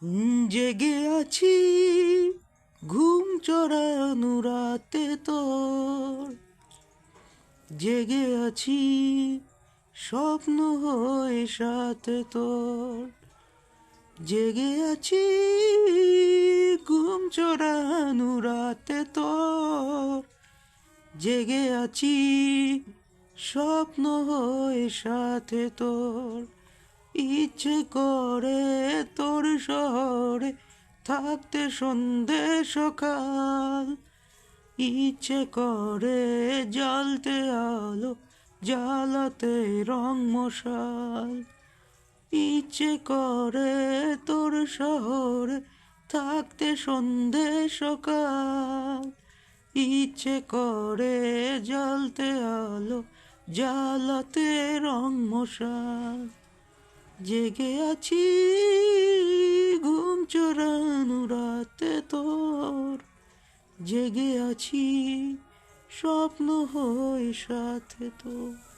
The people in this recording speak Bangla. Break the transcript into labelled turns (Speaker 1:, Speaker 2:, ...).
Speaker 1: জেগে আছি ঘুম চড়ানো রাতে তোর, জেগে আছি স্বপ্ন হয়ে সাথে তোর, জেগে আছি ঘুম চড়ানো রাতে তোর, জেগে আছি স্বপ্ন হয়ে সাথে তোর। ইচ্ছে করে তোর শহরে থাকতে সন্ধে সকাল, ইচ্ছে করে জ্বালতে আলো জ্বালাতে রং মশাল, ইচ্ছে করে তোর শহরে থাকতে সন্ধে সকাল, ইচ্ছে করে জ্বালতে আলো জ্বালাতে রং মশাল। জেগে আছি ঘুম চোরানো রাতে তোর, জেগে আছি স্বপ্ন হয়ে সাথে তোর।